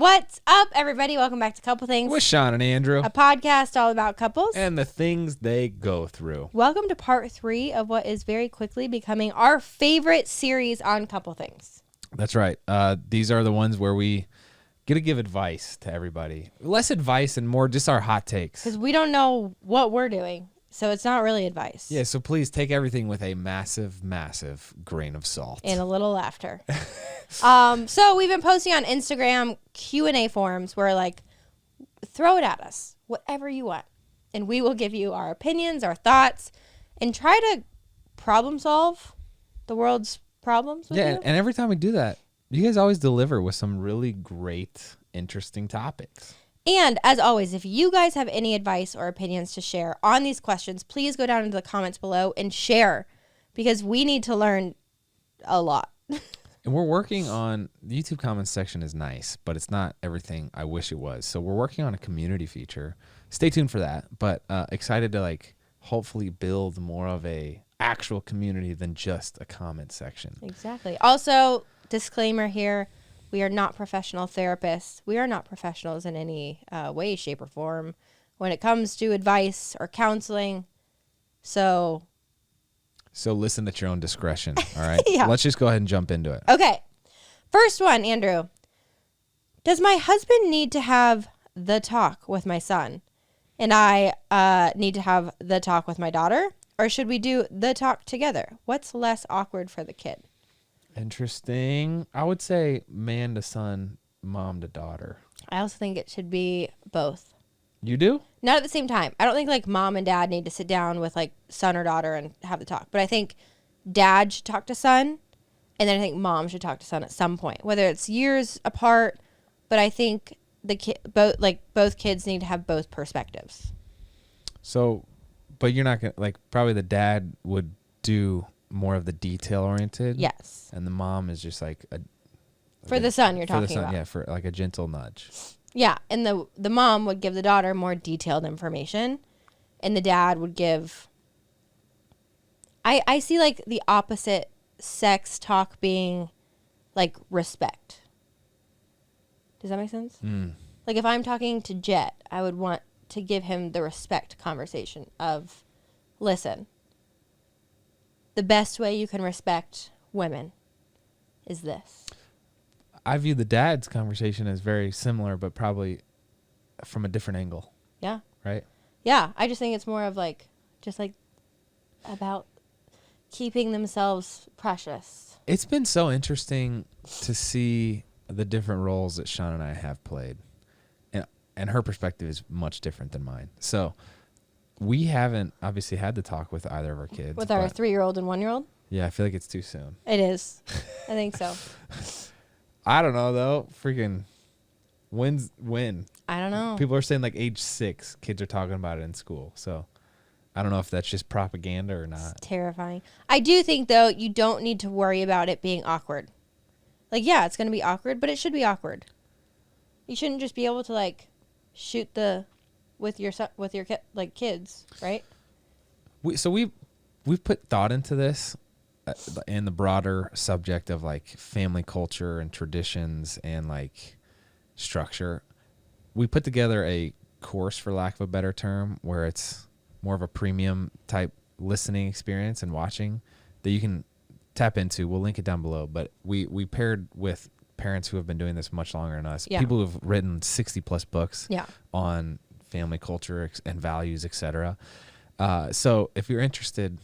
What's up, everybody? Welcome back to Couple Things. With Shawn and Andrew. A podcast all about couples. And the things they go through. Welcome to part 3 of what is very quickly becoming our favorite series on Couple Things. That's right. These are the ones where we get to give advice to everybody. Less advice and more just our hot takes. Because we don't know what we're doing, so it's not really advice. Yeah, so please take everything with a massive, massive grain of salt. And a little laughter. So we've been posting on Instagram Q&A forums where, like, throw it at us, whatever you want. And we will give you our opinions, our thoughts, and try to problem solve the world's problems with you. And every time we do that, you guys always deliver with some really great, interesting topics. And as always, if you guys have any advice or opinions to share on these questions, please go down into the comments below and share, because we need to learn a lot. And we're working on, the YouTube comments section is nice, but it's not everything I wish it was. So we're working on a community feature. Stay tuned for that, but excited to hopefully build more of a actual community than just a comment section. Exactly. Also, disclaimer here, we are not professional therapists. We are not professionals in any way, shape, or form when it comes to advice or counseling. So listen at your own discretion, all right? Yeah. Let's just go ahead and jump into it. Okay. First one, Andrew. Does my husband need to have the talk with my son? And I need to have the talk with my daughter? Or should we do the talk together? What's less awkward for the kid? Interesting. I would say man to son, mom to daughter. I also think it should be both. You do? Not at the same time. I don't think like mom and dad need to sit down with like son or daughter and have the talk. But I think dad should talk to son, and then I think mom should talk to son at some point, whether it's years apart. But I think both kids need to have both perspectives. So, but you're not gonna probably the dad would do more of the detail oriented. Yes. And the mom is just for the son you're talking about. Yeah, for like a gentle nudge. Yeah, and the mom would give the daughter more detailed information, and the dad would give... I see, like, the opposite sex talk being, like, respect. Does that make sense? Mm. Like, if I'm talking to Jet, I would want to give him the respect conversation of, listen, the best way you can respect women is this. I view the dad's conversation as very similar, but probably from a different angle. Yeah. Right? Yeah. I just think it's more of just about keeping themselves precious. It's been so interesting to see the different roles that Shawn and I have played. And her perspective is much different than mine. So we haven't obviously had the talk with either of our kids. With our 3-year-old and 1-year-old? Yeah, I feel like it's too soon. It is. I think so. I don't know, though. Freaking when? I don't know. People are saying age 6, kids are talking about it in school. So I don't know if that's just propaganda or not. It's terrifying. I do think, though, you don't need to worry about it being awkward. Yeah, it's going to be awkward, but it should be awkward. You shouldn't just be able to, shoot with your kids, right? We've put thought into this and the broader subject of family culture and traditions and structure. We put together a course, for lack of a better term, where it's more of a premium type listening experience and watching that you can tap into. We'll link it down below, but we paired with parents who have been doing this much longer than us. Yeah. People who have written 60 plus books Yeah. on family culture and values, etc. So if you're interested,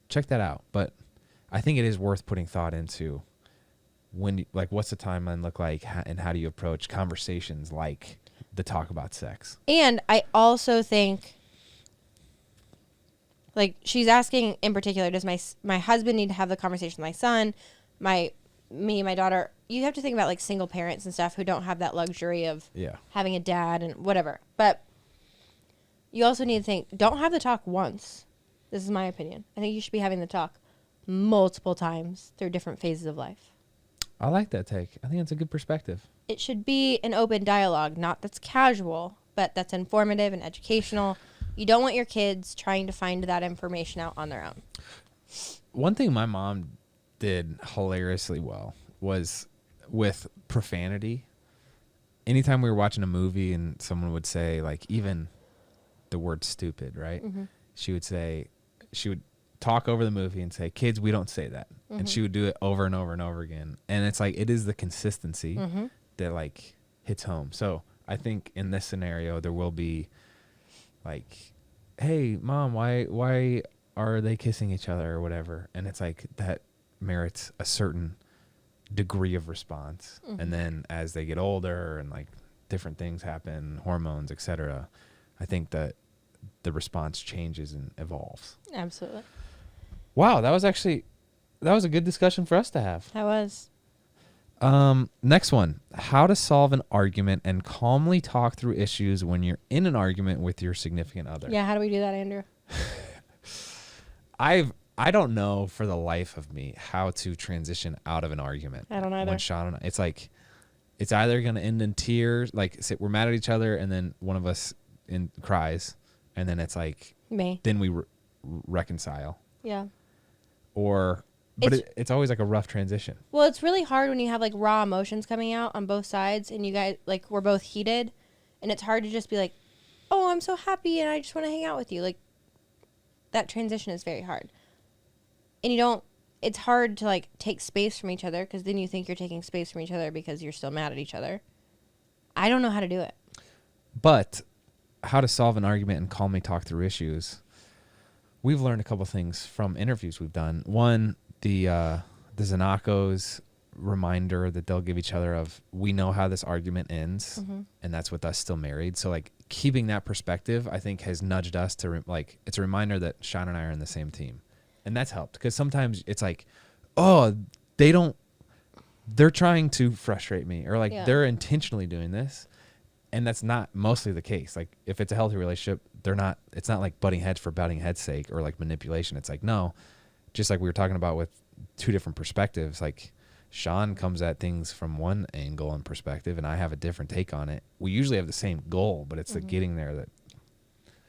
check that out. But I think it is worth putting thought into what's the timeline look like, and how do you approach conversations like the talk about sex. And I also think, she's asking in particular, does my husband need to have the conversation with my son, my daughter? You have to think about single parents and stuff who don't have that luxury of having a dad and whatever. But you also need to think, don't have the talk once. This is my opinion. I think you should be having the talk multiple times through different phases of life. I like that take. I think that's a good perspective. It should be an open dialogue, not that's casual, but that's informative and educational. You don't want your kids trying to find that information out on their own. One thing my mom did hilariously well was with profanity anytime we were watching a movie and someone would say, like, even the word stupid, right? Mm-hmm. She would talk over the movie and say, kids, we don't say that. Mm-hmm. And she would do it over and over and over again. And it's like, it is the consistency Mm-hmm. that like hits home. So I think in this scenario, there will be like, hey, Mom, why are they kissing each other or whatever? And it's like that merits a certain degree of response. Mm-hmm. And then as they get older and like different things happen, hormones, etc., I think that the response changes and evolves. Absolutely. Wow, that was a good discussion for us to have. That was. Next one, how to solve an argument and calmly talk through issues when you're in an argument with your significant other. Yeah, how do we do that, Andrew? I don't know for the life of me how to transition out of an argument. I don't either. When Shawn and I, it's like, it's either going to end in tears, like we're mad at each other and then one of us cries, and then it's like, Me. then we reconcile. Yeah. Or, but it's always like a rough transition. Well, it's really hard when you have like raw emotions coming out on both sides and you guys, like, we're both heated, and it's hard to just be like, oh, I'm so happy and I just want to hang out with you. Like, that transition is very hard. And it's hard to like take space from each other, because then you think you're taking space from each other because you're still mad at each other. I don't know how to do it. But how to solve an argument and calmly talk through issues. We've learned a couple things from interviews we've done. One, the Zanacos reminder that they'll give each other of, we know how this argument ends, Mm-hmm. and that's with us still married. So like keeping that perspective, I think, has nudged us to like, it's a reminder that Shawn and I are in the same team. And that's helped, because sometimes it's like, oh, they're trying to frustrate me, or like they're intentionally doing this. And that's not mostly the case. Like if it's a healthy relationship, it's not like butting heads for butting heads sake or like manipulation. It's like, no, just like we were talking about with two different perspectives, like Shawn comes at things from one angle and perspective, and I have a different take on it. We usually have the same goal, but it's the getting there that.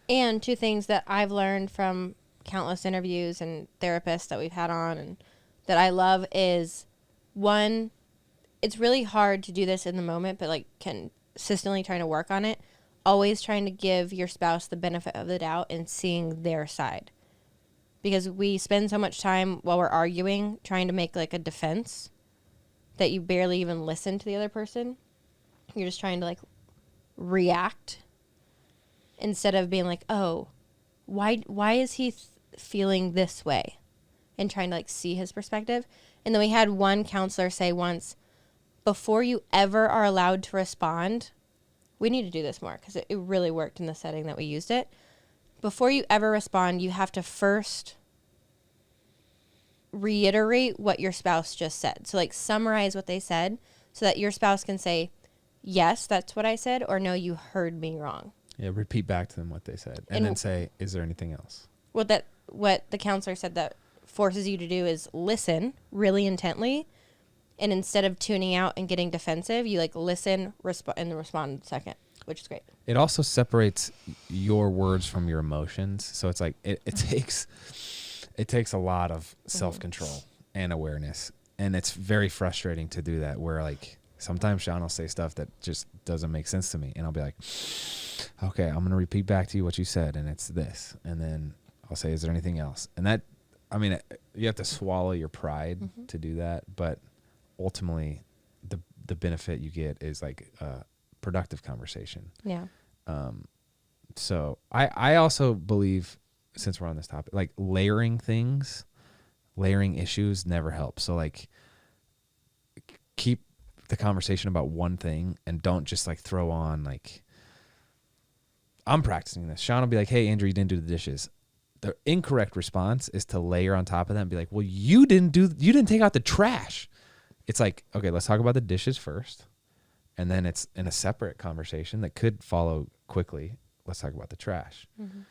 And two things that I've learned from countless interviews and therapists that we've had on and that I love is, one, it's really hard to do this in the moment, but like consistently trying to work on it, always trying to give your spouse the benefit of the doubt and seeing their side. Because we spend so much time while we're arguing trying to make like a defense that you barely even listen to the other person. You're just trying to like react instead of being like, oh, why is he feeling this way, and trying to like see his perspective. And then we had one counselor say once, before you ever are allowed to respond, we need to do this more because it really worked in the setting that we used it. Before you ever respond, you have to first reiterate what your spouse just said. So like summarize what they said so that your spouse can say, yes, that's what I said, or no, you heard me wrong. Yeah, repeat back to them what they said, and then say, is there anything else? What the counselor said that forces you to do is listen really intently, and instead of tuning out and getting defensive, you like listen, and respond in a second, which is great. It also separates your words from your emotions. So it's like it takes a lot of self-control and awareness, and it's very frustrating to do that, where like sometimes Shawn will say stuff that just doesn't make sense to me, and I'll be like, okay, I'm going to repeat back to you what you said, and it's this. And then I'll say, is there anything else? And that, I mean, you have to swallow your pride to do that, but ultimately the benefit you get is like a productive conversation. Yeah. So I also believe, since we're on this topic, like layering issues never helps. So like keep the conversation about one thing, and don't just like throw on like, I'm practicing this. Shawn will be like, hey, Andrew, you didn't do the dishes. The incorrect response is to layer on top of that and be like, well, you didn't take out the trash. It's like, okay, let's talk about the dishes first. And then it's in a separate conversation that could follow quickly. Let's talk about the trash. Mm-hmm.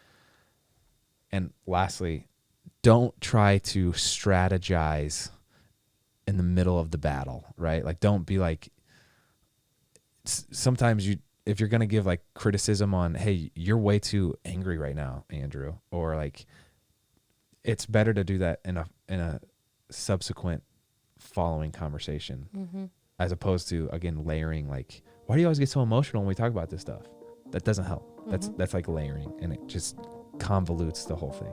And lastly, don't try to strategize in the middle of the battle, right? Like, don't be like, sometimes if you're going to give like criticism on, hey, you're way too angry right now, Andrew, or like, it's better to do that in a subsequent following conversation, as opposed to, again, layering like, why do you always get so emotional when we talk about this stuff? That doesn't help. Mm-hmm. That's like layering, and it just convolutes the whole thing.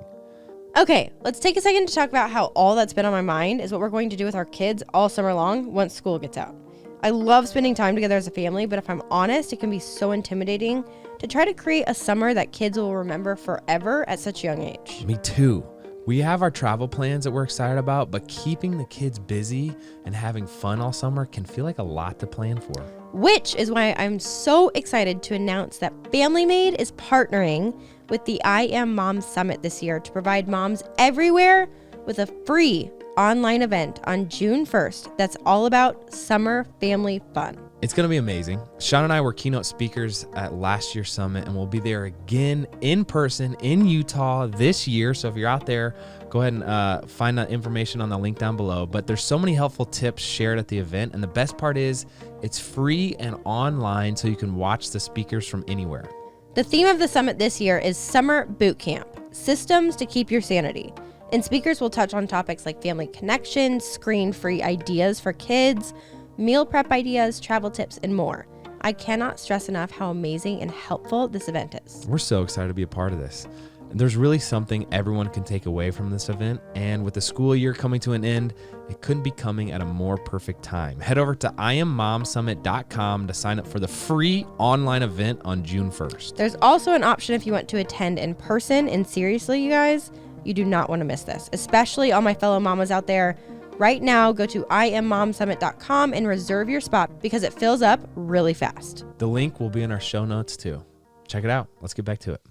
Okay, let's take a second to talk about how all that's been on my mind is what we're going to do with our kids all summer long once school gets out. I love spending time together as a family, but if I'm honest, it can be so intimidating to try to create a summer that kids will remember forever at such a young age. Me too. We have our travel plans that we're excited about, but keeping the kids busy and having fun all summer can feel like a lot to plan for. Which is why I'm so excited to announce that Family Made is partnering with the I Am Mom Summit this year to provide moms everywhere with a free online event on June 1st that's all about summer family fun. It's going to be amazing. Shawn and I were keynote speakers at last year's summit, and we'll be there again in person in Utah this year. So if you're out there, go ahead and find that information on the link down below. But there's so many helpful tips shared at the event. And the best part is it's free and online, so you can watch the speakers from anywhere. The theme of the summit this year is Summer Boot Camp, Systems to Keep Your Sanity. And speakers will touch on topics like family connections, screen-free ideas for kids, meal prep ideas, travel tips, and more. I cannot stress enough how amazing and helpful this event is. We're so excited to be a part of this. There's really something everyone can take away from this event, and with the school year coming to an end, it couldn't be coming at a more perfect time. Head over to IamMomSummit.com to sign up for the free online event on June 1st. There's also an option if you want to attend in person, and seriously, you guys, you do not want to miss this, especially all my fellow mamas out there. Right now, go to IamMomSummit.com and reserve your spot because it fills up really fast. The link will be in our show notes too. Check it out. Let's get back to it.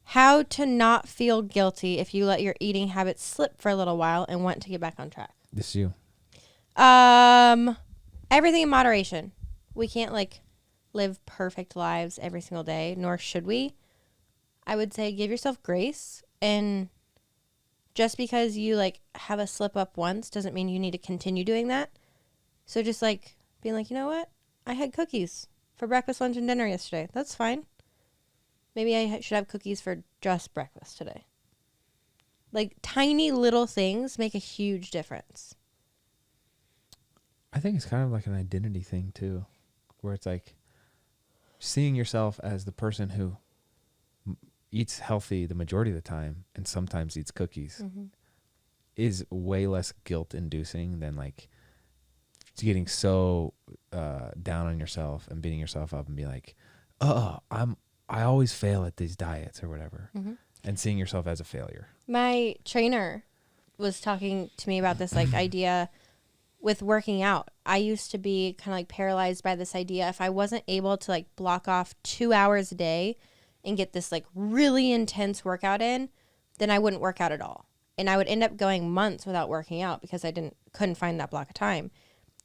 How to not feel guilty if you let your eating habits slip for a little while and want to get back on track. This is you. Everything in moderation. We can't live perfect lives every single day, nor should we. I would say give yourself grace, and just because you have a slip up once doesn't mean you need to continue doing that. So just being you know what? I had cookies for breakfast, lunch, and dinner yesterday. That's fine. Maybe I should have cookies for just breakfast today. Tiny little things make a huge difference. I think it's kind of like an identity thing too, where it's seeing yourself as the person who eats healthy the majority of the time and sometimes eats cookies is way less guilt inducing than getting so down on yourself and beating yourself up and be I always fail at these diets or whatever, and seeing yourself as a failure. My trainer was talking to me about this idea with working out. I used to be kind of paralyzed by this idea. If I wasn't able to block off 2 hours a day and get this really intense workout in, then I wouldn't work out at all. And I would end up going months without working out because I couldn't find that block of time.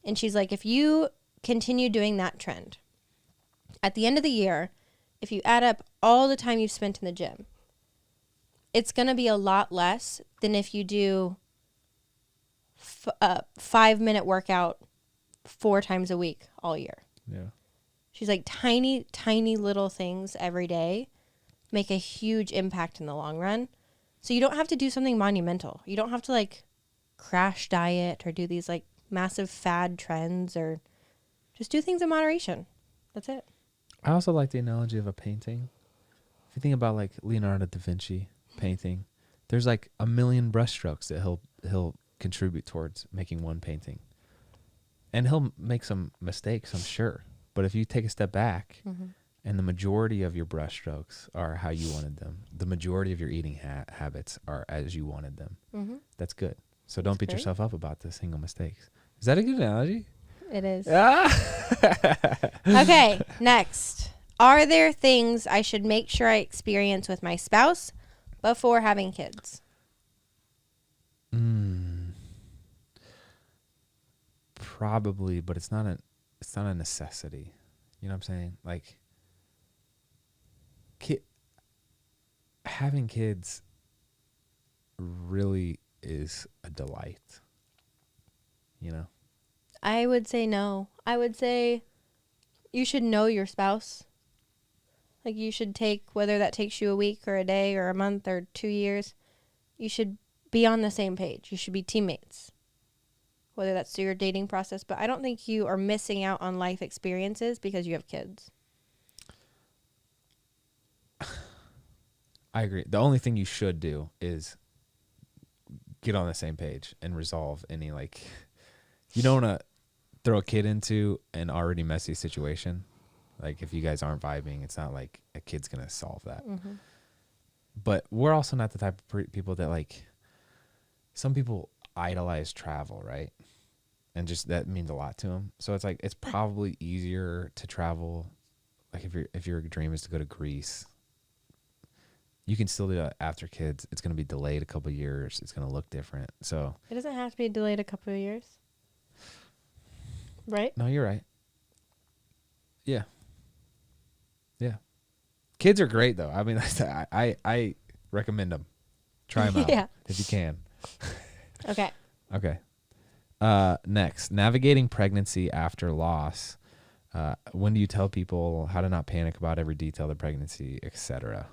And she's like, if you continue doing that trend, at the end of the year, if you add up all the time you've spent in the gym, it's going to be a lot less than if you do a 5-minute workout 4 times a week all year. Yeah. She's like, tiny, tiny little things every day make a huge impact in the long run. So you don't have to do something monumental. You don't have to crash diet or do these massive fad trends, or just do things in moderation. That's it. I also like the analogy of a painting. If you think about Leonardo da Vinci painting, there's a million brushstrokes that he'll contribute towards making one painting. And he'll make some mistakes, I'm sure. But if you take a step back and the majority of your brushstrokes are how you wanted them, the majority of your eating habits are as you wanted them, that's good. So don't beat yourself up about the single mistakes. Is that a good analogy? It is. Ah! Okay, next. Are there things I should make sure I experience with my spouse before having kids? Probably, but it's not a necessity. You know what I'm saying? Having kids really is a delight. You know? I would say no. I would say you should know your spouse. You should take, whether that takes you a week or a day or a month or 2 years, you should be on the same page. You should be teammates. whether that's through your dating process, but I don't think you are missing out on life experiences because you have kids. I agree. The only thing you should do is get on the same page and resolve any, like, you don't want to throw a kid into an already messy situation. Like, if you guys aren't vibing, it's not like a kid's going to solve that. Mm-hmm. But we're also not the type of people that, like, some people idolize travel, right? And just that means a lot to them. So it's like, it's probably easier to travel. Like, if your dream is to go to Greece, you can still do that after kids. It's going to be delayed a couple of years. It's going to look different. So it doesn't have to be delayed a couple of years. Right? No, you're right. Yeah. Yeah. Kids are great, though. I mean, I recommend them. Try them out if you can. Okay. Okay. Next, navigating pregnancy after loss. When do you tell people how to not panic about every detail of the pregnancy, etc.?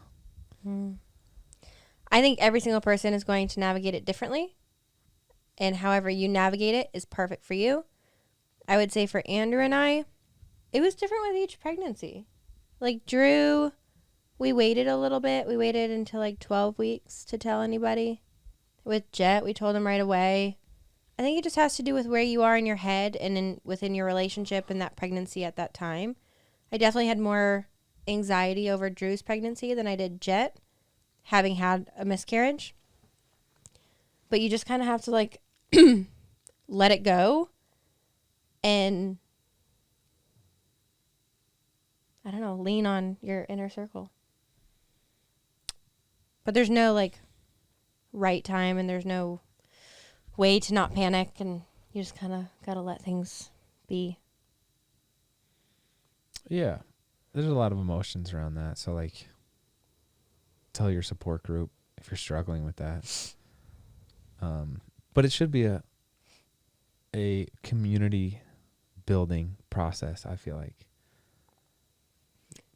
I think every single person is going to navigate it differently. And however you navigate it is perfect for you. I would say for Andrew and I, it was different with each pregnancy. Like Drew, we waited a little bit. We waited until like 12 weeks to tell anybody. With Jet, we told him right away. I think it just has to do with where you are in your head and within your relationship and that pregnancy at that time. I definitely had more anxiety over Drew's pregnancy than I did Jet, having had a miscarriage. But you just kind of have to like let it go and, I don't know, lean on your inner circle. But there's no like right time and there's no way to not panic, and you just kind of got to let things be. Yeah. There's a lot of emotions around that. So, like, tell your support group if you're struggling with that. But it should be a community building process, I feel like.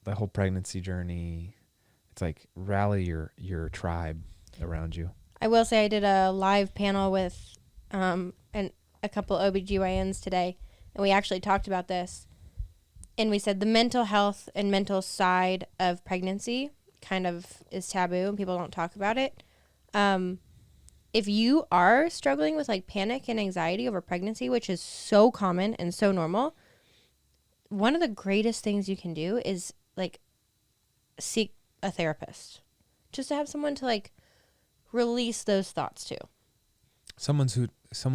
The whole pregnancy journey, it's like rally your tribe around you. I will say I did a live panel with a couple OBGYNs today, and we actually talked about this. And we said the mental health and mental side of pregnancy kind of is taboo and people don't talk about it. If you are struggling with like panic and anxiety over pregnancy, which is so common and so normal, one of the greatest things you can do is like seek a therapist, just to have someone to like release those thoughts to. Someone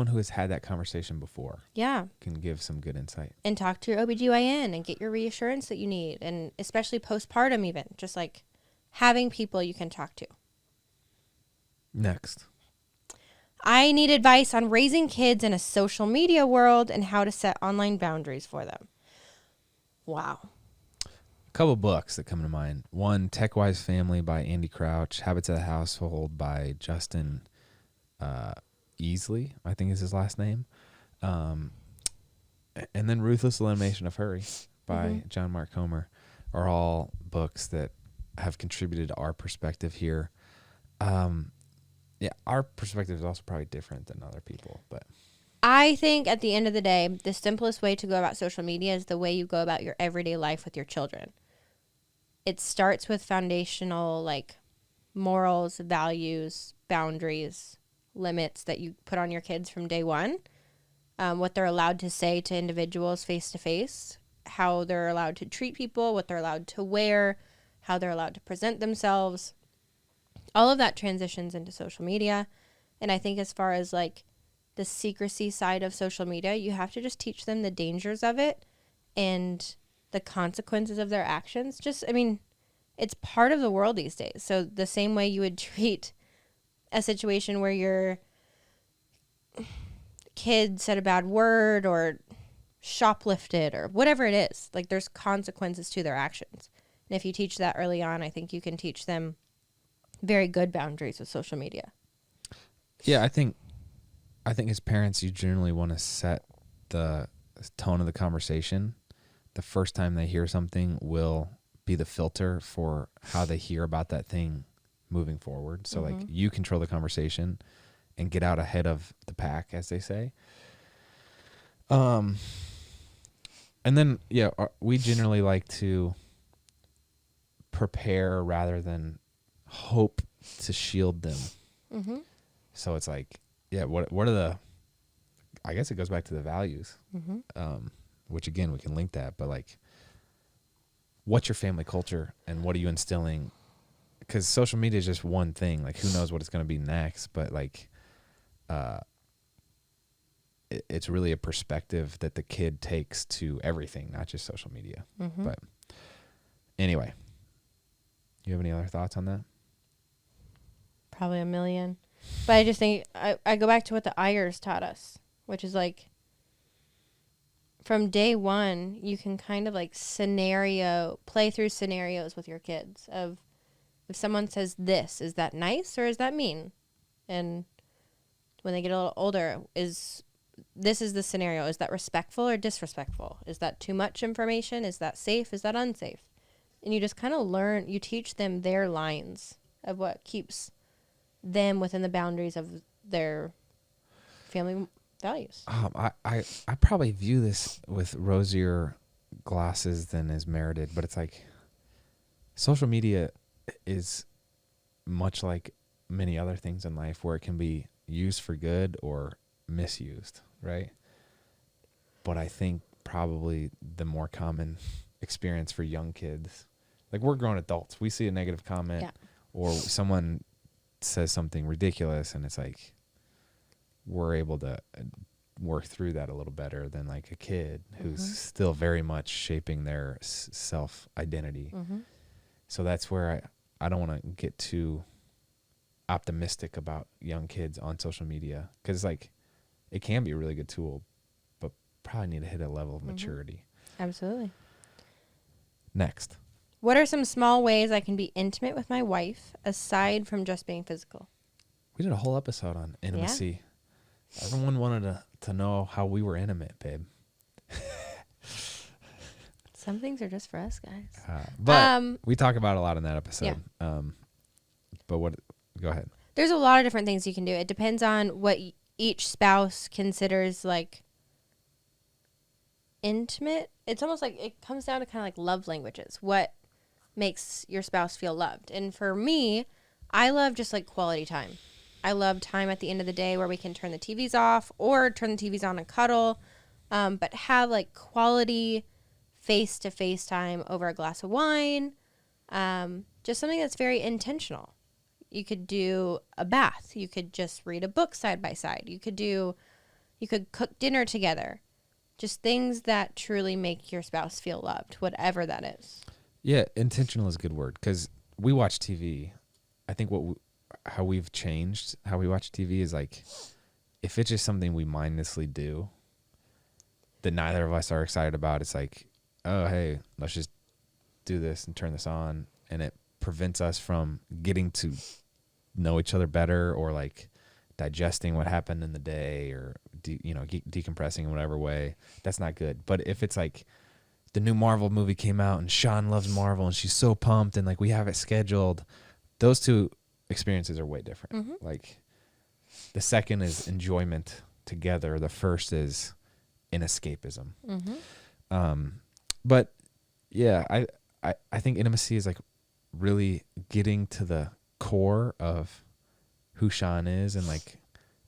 who has had that conversation before. Yeah. Can give some good insight. And talk to your OBGYN and get your reassurance that you need. And especially postpartum even. Just like having people you can talk to. Next. I need advice on raising kids in a social media world and how to set online boundaries for them. Wow. A couple books that come to mind. One, Tech Wise Family by Andy Crouch. Habits of the Household by Justin Easley, I think is his last name. And then Ruthless Elimination of Hurry by John Mark Comer are all books that have contributed to our perspective here. Yeah, our perspective is also probably different than other people, but I think at the end of the day, the simplest way to go about social media is the way you go about your everyday life with your children. It starts with foundational like morals, values, boundaries, limits that you put on your kids from day one, what they're allowed to say to individuals face to face, how they're allowed to treat people, what they're allowed to wear, how they're allowed to present themselves. All of that transitions into social media. And I think as far as like the secrecy side of social media, you have to just teach them the dangers of it and the consequences of their actions. It's part of the world these days. So the same way you would treat a situation where your kid said a bad word or shoplifted or whatever it is, like there's consequences to their actions. And if you teach that early on, I think you can teach them very good boundaries with social media. Yeah, I think as parents, you generally want to set the tone of the conversation. The first time they hear something will be the filter for how they hear about that thing moving forward. So like you control the conversation and get out ahead of the pack, as they say. And then, yeah, we generally like to prepare rather than hope to shield them. Mm-hmm. So it's like, yeah, what are the, I guess it goes back to the values, which again, we can link that, but like, what's your family culture and what are you instilling? Because social media is just one thing. Like, who knows what it's going to be next, but like, it's really a perspective that the kid takes to everything, not just social media. Mm-hmm. But anyway, you have any other thoughts on that? Probably a million. But I just think I go back to what the Ayers taught us, which is like from day one, you can kind of like play through scenarios with your kids of if someone says this, is that nice or is that mean? And when they get a little older, this is the scenario. Is that respectful or disrespectful? Is that too much information? Is that safe? Is that unsafe? And you just kind of you teach them their lines of what keeps them within the boundaries of their family values. I probably view this with rosier glasses than is merited, but it's like social media is much like many other things in life where it can be used for good or misused, right? But I think probably the more common experience for young kids, like we're grown adults, we see a negative comment or someone says something ridiculous and it's like we're able to work through that a little better than like a kid who's still very much shaping their self identity. So that's where I don't want to get too optimistic about young kids on social media because like it can be a really good tool, but probably need to hit a level of maturity. Absolutely. Next. What are some small ways I can be intimate with my wife aside from just being physical? We did a whole episode on intimacy. Yeah. Everyone wanted to know how we were intimate, babe. Some things are just for us, guys. But we talk about a lot in that episode. Yeah. But go ahead. There's a lot of different things you can do. It depends on what each spouse considers like intimate. It's almost like it comes down to kind of like love languages. What makes your spouse feel loved? And for me, I love just like quality time. I love time at the end of the day where we can turn the TVs off or turn the TVs on and cuddle, but have like quality face-to-face time over a glass of wine. Just something that's very intentional. You could do a bath. You could just read a book side by side. You could cook dinner together. Just things that truly make your spouse feel loved, whatever that is. Yeah, intentional is a good word because we watch TV. I think how we've changed how we watch TV is like if it's just something we mindlessly do that neither of us are excited about, it's like, oh, hey, let's just do this and turn this on. And it prevents us from getting to know each other better or like digesting what happened in the day or, decompressing in whatever way. That's not good. But if it's like the new Marvel movie came out and Shawn loves Marvel and she's so pumped and like we have it scheduled, those two experiences are way different. Like the second is enjoyment together. The first is an escapism. But yeah, I think intimacy is like really getting to the core of who Shawn is and like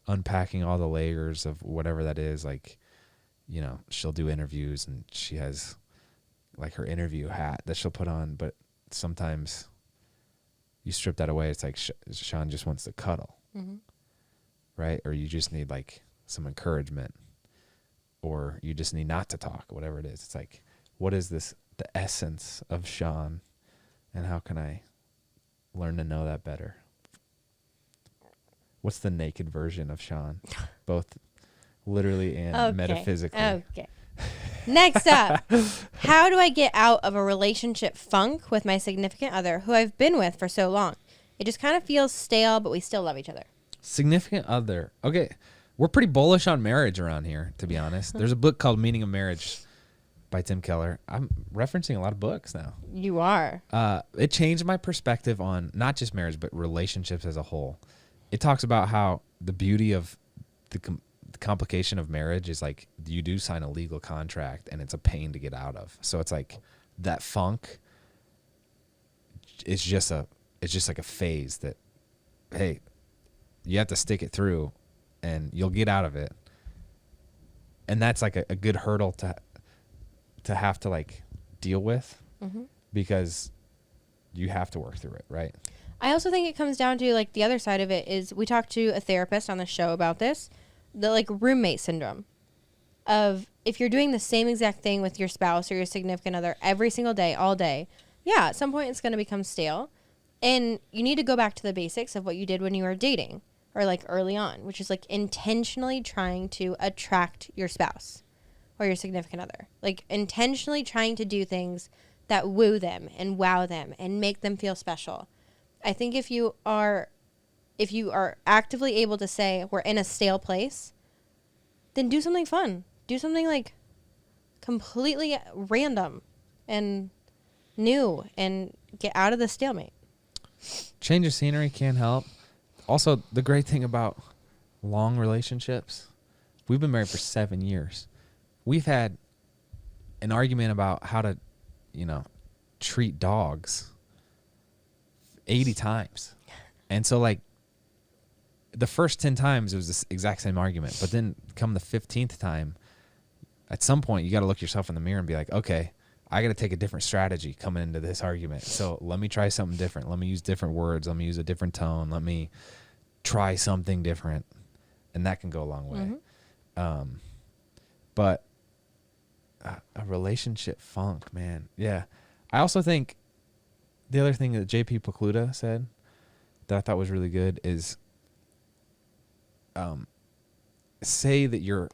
unpacking all the layers of whatever that is. Like, she'll do interviews and she has like her interview hat that she'll put on, but sometimes you strip that away. It's like Shawn just wants to cuddle, right? Or you just need like some encouragement or you just need not to talk, whatever it is. It's like, what is the essence of Shawn and how can I learn to know that better? What's the naked version of Shawn, both literally and metaphysically? Okay. Next up, how do I get out of a relationship funk with my significant other who I've been with for so long? It just kind of feels stale, but we still love each other. Significant other. Okay. We're pretty bullish on marriage around here, to be honest. There's a book called Meaning of Marriage by Tim Keller. I'm referencing a lot of books now. You are. It changed my perspective on not just marriage, but relationships as a whole. It talks about how the beauty of the complication of marriage is like you do sign a legal contract and it's a pain to get out of. So it's like that funk. It's just like a phase that, hey, you have to stick it through and you'll get out of it. And that's like a good hurdle to have to like deal with because you have to work through it, right? I also think it comes down to like the other side of it is we talked to a therapist on the show about this, the like roommate syndrome of if you're doing the same exact thing with your spouse or your significant other every single day, all day, yeah, at some point it's going to become stale. And you need to go back to the basics of what you did when you were dating or like early on, which is like intentionally trying to attract your spouse or your significant other, like intentionally trying to do things that woo them and wow them and make them feel special. I think if you are actively able to say we're in a stale place, then do something fun. Do something like completely random and new and get out of the stalemate. Change of scenery can help. Also, the great thing about long relationships, we've been married for 7 years. We've had an argument about how to, treat dogs 80 times. And so like the first 10 times it was this exact same argument, but then come the 15th time, at some point you got to look yourself in the mirror and be like, okay, I got to take a different strategy coming into this argument. So let me try something different. Let me use different words. Let me use a different tone. Let me try something different. And that can go a long way. But a relationship funk, man. Yeah. I also think the other thing that JP Pokluda said that I thought was really good is say that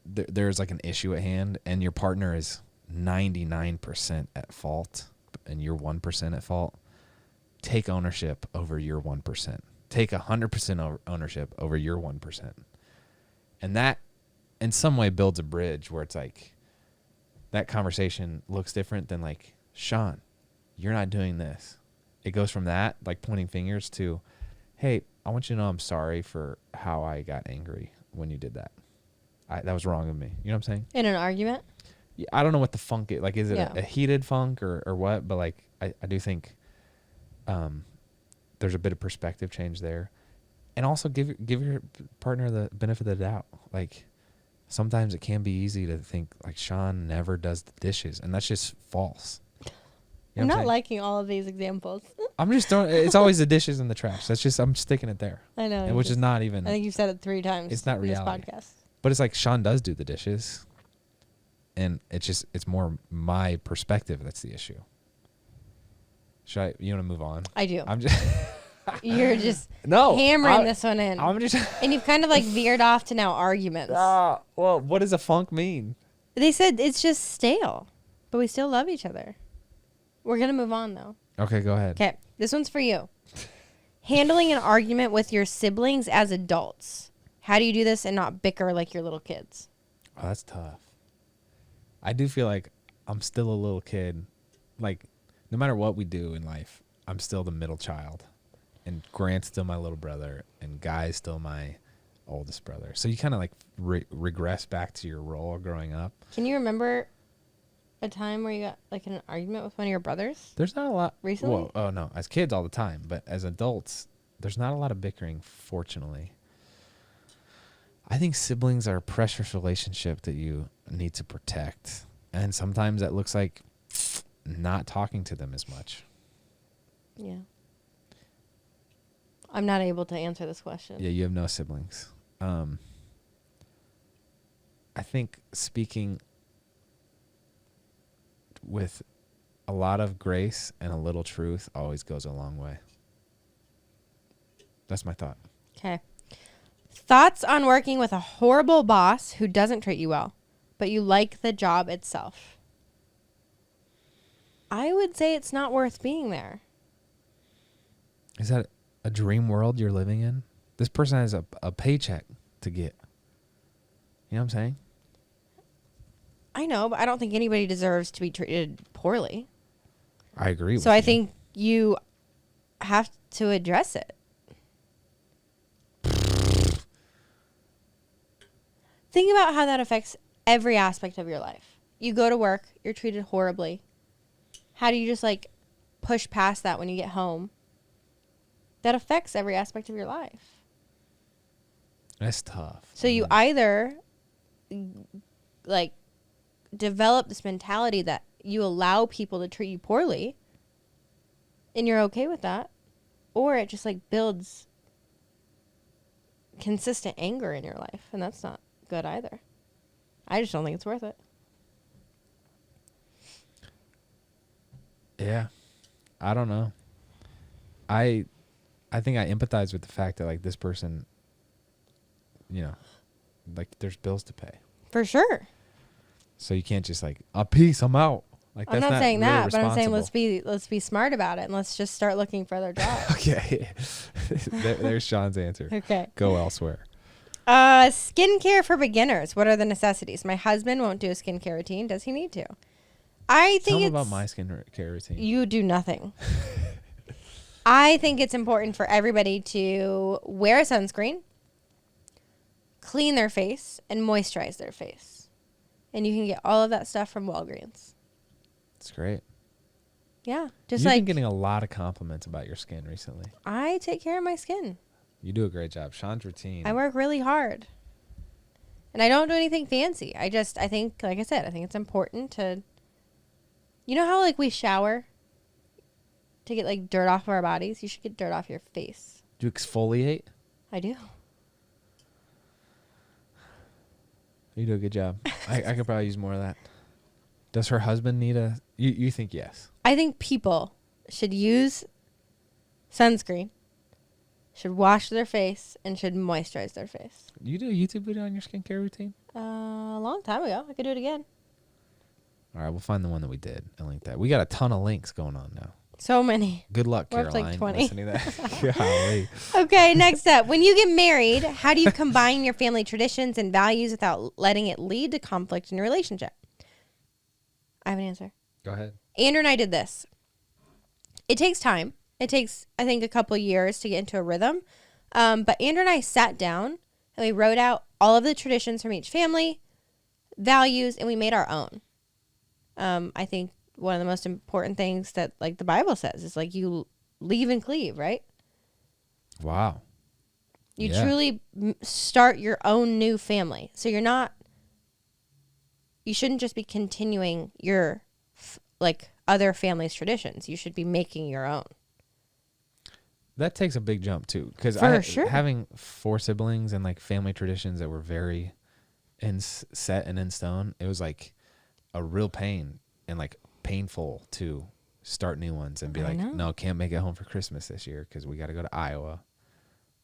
there's like an issue at hand and your partner is 99% at fault and you're 1% at fault. Take ownership over your 1%. Take 100% ownership over your 1%. And that in some way builds a bridge where it's like that conversation looks different than like, Shawn, you're not doing this. It goes from that, like pointing fingers, to, hey, I want you to know I'm sorry for how I got angry when you did that. That was wrong of me. You know what I'm saying? In an argument? Yeah, I don't know what the funk is. Like, is it a heated funk or what? But like, I do think there's a bit of perspective change there. And also give your partner the benefit of the doubt. Like, sometimes it can be easy to think like Shawn never does the dishes, and that's just false. You know I'm not liking all of these examples. I'm just throwing. It's always the dishes in the trash. That's just I'm sticking it there. I know, which is not even. I think you've said it 3 times. It's not reality. This podcast. But it's like Shawn does do the dishes, and it's more my perspective that's the issue. You want to move on? I do. I'm just. You're just hammering this one in. I'm just. And you've kind of like veered off to now arguments. Well, what does a funk mean? They said it's just stale, but we still love each other. We're going to move on, though. Okay, go ahead. Okay, this one's for you. Handling an argument with your siblings as adults. How do you do this and not bicker like your little kids? Oh, that's tough. I do feel like I'm still a little kid. Like, no matter what we do in life, I'm still the middle child. And Grant's still my little brother. And Guy's still my oldest brother. So you kind of like regress back to your role growing up. Can you remember a time where you got like in an argument with one of your brothers? There's not a lot. Recently? Whoa, oh, no. As kids all the time. But as adults, there's not a lot of bickering, fortunately. I think siblings are a precious relationship that you need to protect. And sometimes that looks like not talking to them as much. Yeah. I'm not able to answer this question. Yeah, you have no siblings. I think speaking with a lot of grace and a little truth always goes a long way. That's my thought. Okay. Thoughts on working with a horrible boss who doesn't treat you well, but you like the job itself? I would say it's not worth being there. Is that a dream world you're living in? This person has a paycheck to get. You know what I'm saying? I know, but I don't think anybody deserves to be treated poorly. I agree with you. So I think you have to address it. Think about how that affects every aspect of your life. You go to work, you're treated horribly. How do you just like push past that when you get home? That affects every aspect of your life. That's tough. So you either like develop this mentality that you allow people to treat you poorly and you're okay with that, or it just like builds consistent anger in your life, and that's not good either. I just don't think it's worth it. Yeah. I don't know. I think I empathize with the fact that like this person, you know, like there's bills to pay. For sure. So you can't just like, peace, I'm out. Like I'm that's not saying really that, but I'm saying let's be smart about it and let's just start looking for other jobs. Okay. There's Shawn's answer. Okay. Go elsewhere. Skincare for beginners. What are the necessities? My husband won't do a skincare routine. Does he need to? I think Tell him about my skincare routine. You do nothing. I think it's important for everybody to wear a sunscreen, clean their face, and moisturize their face. And you can get all of that stuff from Walgreens. That's great. Yeah. You've been getting a lot of compliments about your skin recently. I take care of my skin. You do a great job. Shawn's routine. I work really hard. And I don't do anything fancy. I think, like I said, I think it's important to, you know how like we shower to get like dirt off of our bodies? You should get dirt off your face. Do you exfoliate? I do. You do a good job. I could probably use more of that. Does her husband need a... You think yes? I think people should use sunscreen, should wash their face, and should moisturize their face. You do a YouTube video on your skincare routine? A long time ago. I could do it again. All right, we'll find the one that we did and link that. We got a ton of links going on now. So many. Good luck, We're Caroline. up to like 20. Listening to that. Golly. Okay, next up. When you get married, how do you combine your family traditions and values without letting it lead to conflict in your relationship? I have an answer. Go ahead. Andrew and I did this. It takes time. It takes, I think, a couple years to get into a rhythm. But Andrew and I sat down and we wrote out all of the traditions from each family, values, and we made our own. I think one of the most important things that like the Bible says is like you leave and cleave, right? Wow. You truly start your own new family. So you shouldn't just be continuing your like other family's traditions. You should be making your own. That takes a big jump too, because having 4 siblings and like family traditions that were very set and in stone, it was like a real pain and like painful to start new ones and be like, no, can't make it home for Christmas this year because we got to go to Iowa.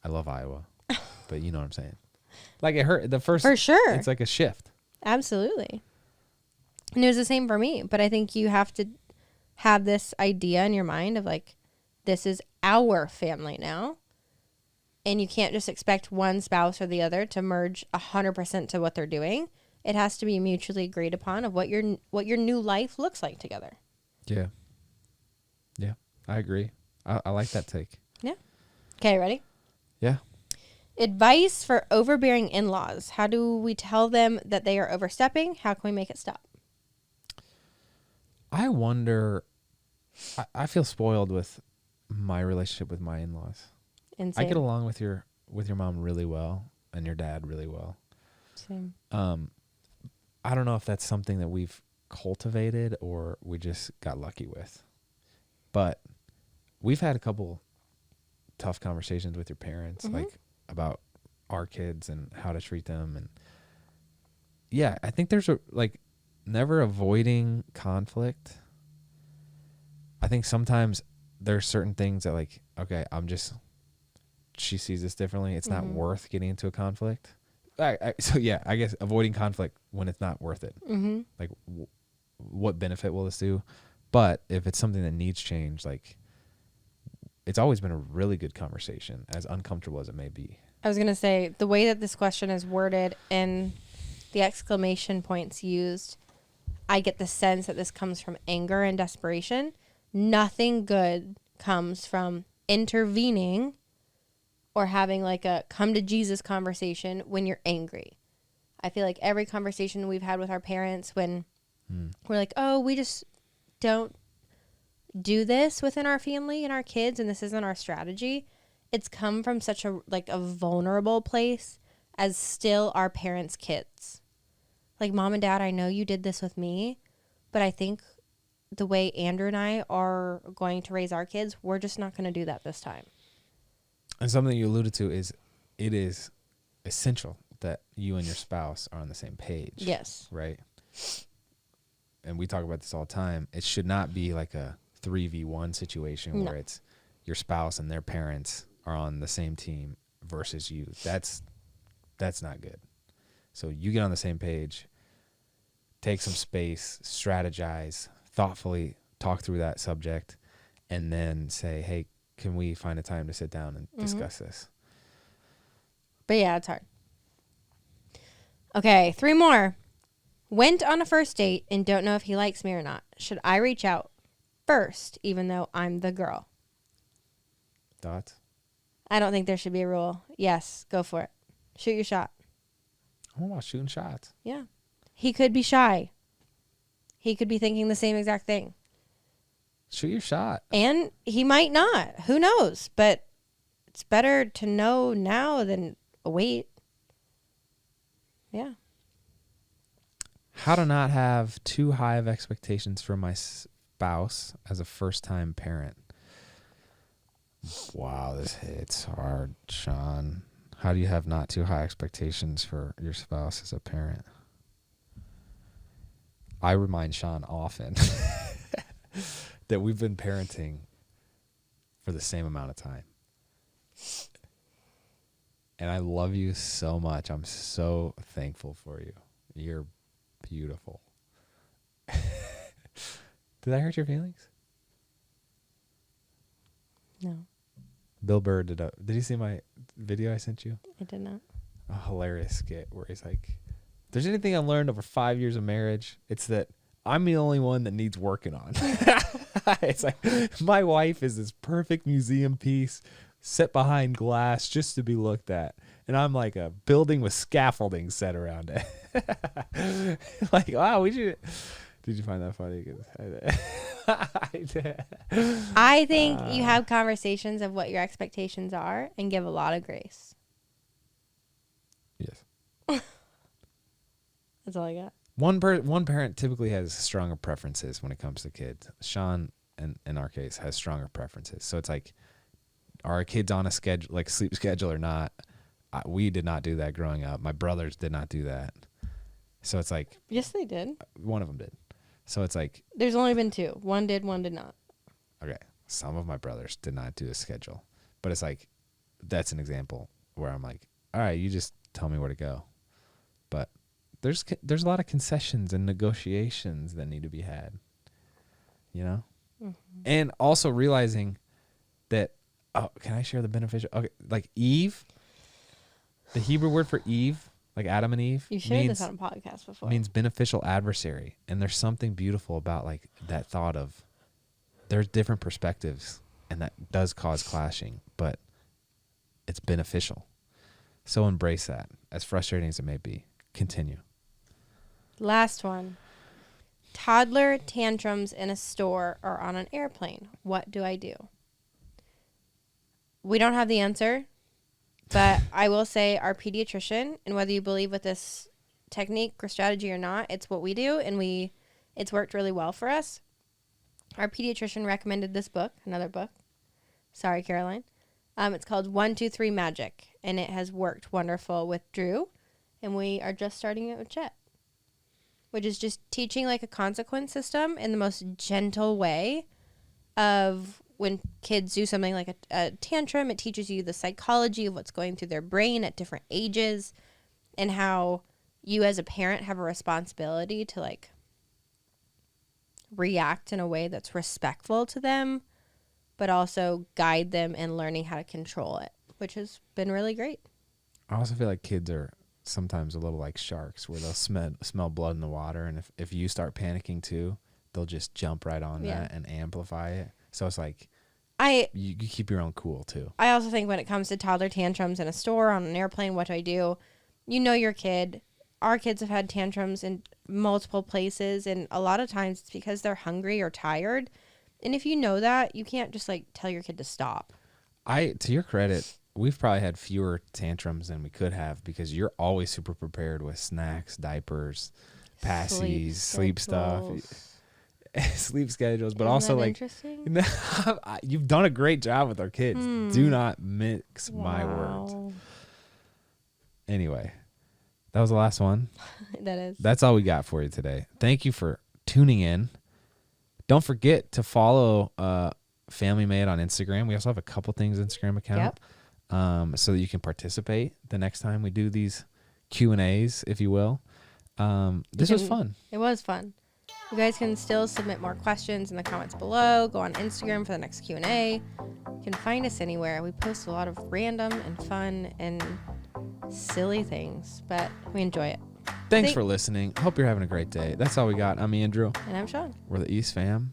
I love Iowa, but you know what I'm saying. Like it hurt the first. For sure, it's like a shift. Absolutely. And it was the same for me, but I think you have to have this idea in your mind of like, this is our family now. And you can't just expect one spouse or the other to merge 100% to what they're doing. It has to be mutually agreed upon of what your new life looks like together. Yeah. Yeah, I agree. I like that take. Yeah. Okay, ready? Yeah. Advice for overbearing in-laws. How do we tell them that they are overstepping? How can we make it stop? I wonder, I feel spoiled with my relationship with my in-laws. Insane. I get along with your mom really well and your dad really well. Same. I don't know if that's something that we've cultivated or we just got lucky with. But we've had a couple tough conversations with your parents, like about our kids and how to treat them. And yeah, I think there's never avoiding conflict. I think sometimes there's certain things that like, okay, she sees this differently. It's not worth getting into a conflict. So yeah, I guess avoiding conflict when it's not worth it. Mm-hmm. Like what benefit will this do? But if it's something that needs change, like it's always been a really good conversation, as uncomfortable as it may be. I was going to say, the way that this question is worded and the exclamation points used, I get the sense that this comes from anger and desperation. Nothing good comes from intervening or having like a come to Jesus conversation when you're angry. I feel like every conversation we've had with our parents when we're like, oh, we just don't do this within our family and our kids, and this isn't our strategy. It's come from such a vulnerable place as still our parents' kids. Like, Mom and Dad, I know you did this with me, but I think the way Andrew and I are going to raise our kids, we're just not going to do that this time. And something you alluded to is it is essential that you and your spouse are on the same page. Yes. Right? And we talk about this all the time. It should not be like a 3v1 situation where it's your spouse and their parents are on the same team versus you. That's not good. So you get on the same page, take some space, strategize, thoughtfully talk through that subject, and then say, hey, can we find a time to sit down and discuss this? But yeah, it's hard. Okay, 3 more. Went on a first date and don't know if he likes me or not. Should I reach out first, even though I'm the girl? Thoughts? I don't think there should be a rule. Yes, go for it. Shoot your shot. I'm about shooting shots. Yeah. He could be shy. He could be thinking the same exact thing. Shoot your shot. And he might not. Who knows? But it's better to know now than wait. Yeah. How to not have too high of expectations for my spouse as a first-time parent. Wow, this hits hard, Shawn. How do you have not too high expectations for your spouse as a parent? I remind Shawn often that we've been parenting for the same amount of time. And I love you so much. I'm so thankful for you. You're beautiful. Did I hurt your feelings? No. Bill Burr did you see my video I sent you? I did not. A hilarious skit where he's like, if there's anything I've learned over 5 years of marriage, it's that I'm the only one that needs working on. It's like, my wife is this perfect museum piece set behind glass just to be looked at. And I'm like a building with scaffolding set around it. Like, wow, we should. Did you find that funny? I did. I think you have conversations of what your expectations are and give a lot of grace. Yes. That's all I got. One parent typically has stronger preferences when it comes to kids. Shawn, in our case, has stronger preferences. So it's like, are our kids on a schedule, like sleep schedule or not? We did not do that growing up. My brothers did not do that. So it's like, Yes, they did. one of them did. So it's like, There's only been 2. One did, one did not. okay, some of my brothers did not do a schedule, but it's like, that's an example where I'm like, all right, you just tell me where to go. But there's a lot of concessions and negotiations that need to be had, you know? Mm-hmm. And also realizing that, oh, can I share the beneficial? Okay, like Eve, the Hebrew word for Eve, like Adam and Eve, You shared this on a podcast before. means beneficial adversary. And there's something beautiful about like that thought of there's different perspectives and that does cause clashing, but it's beneficial. So embrace that, as frustrating as it may be. Continue. Last one. Toddler tantrums in a store or on an airplane. What do I do? We don't have the answer, but I will say our pediatrician, and whether you believe with this technique or strategy or not, it's what we do, and it's worked really well for us. Our pediatrician recommended this book, another book. Sorry, Caroline. It's called 1, 2, 3 Magic, and it has worked wonderful with Drew, and we are just starting it with Chet, which is just teaching like a consequence system in the most gentle way of when kids do something like a tantrum. It teaches you the psychology of what's going through their brain at different ages and how you as a parent have a responsibility to like react in a way that's respectful to them, but also guide them in learning how to control it, which has been really great. I also feel like kids are sometimes a little like sharks where they'll smell blood in the water. And if you start panicking too, they'll just jump right on that and amplify it. So it's like, you keep your own cool too. I also think when it comes to toddler tantrums in a store, on an airplane, what do I do? You know your kid. our kids have had tantrums in multiple places, and a lot of times it's because they're hungry or tired. And if you know that, you can't just like tell your kid to stop. To your credit, we've probably had fewer tantrums than we could have because you're always super prepared with snacks, diapers, passies, sleep stuff, sleep schedules, but Isn't also that like interesting? you've done a great job with our kids. Do not mix my words. Anyway, that was the last one. That is. That's all we got for you today. Thank you for tuning in. Don't forget to follow Family Made on Instagram. We also have a couple things Instagram account. Yep. So that you can participate the next time we do these Q&As, if you will. This was fun. It was fun. You guys can still submit more questions in the comments below. Go on Instagram for the next Q&A. You can find us anywhere. We post a lot of random and fun and silly things, but we enjoy it. Thanks for listening. Hope you're having a great day. That's all we got. I'm Andrew. And I'm Shawn. We're the East Fam.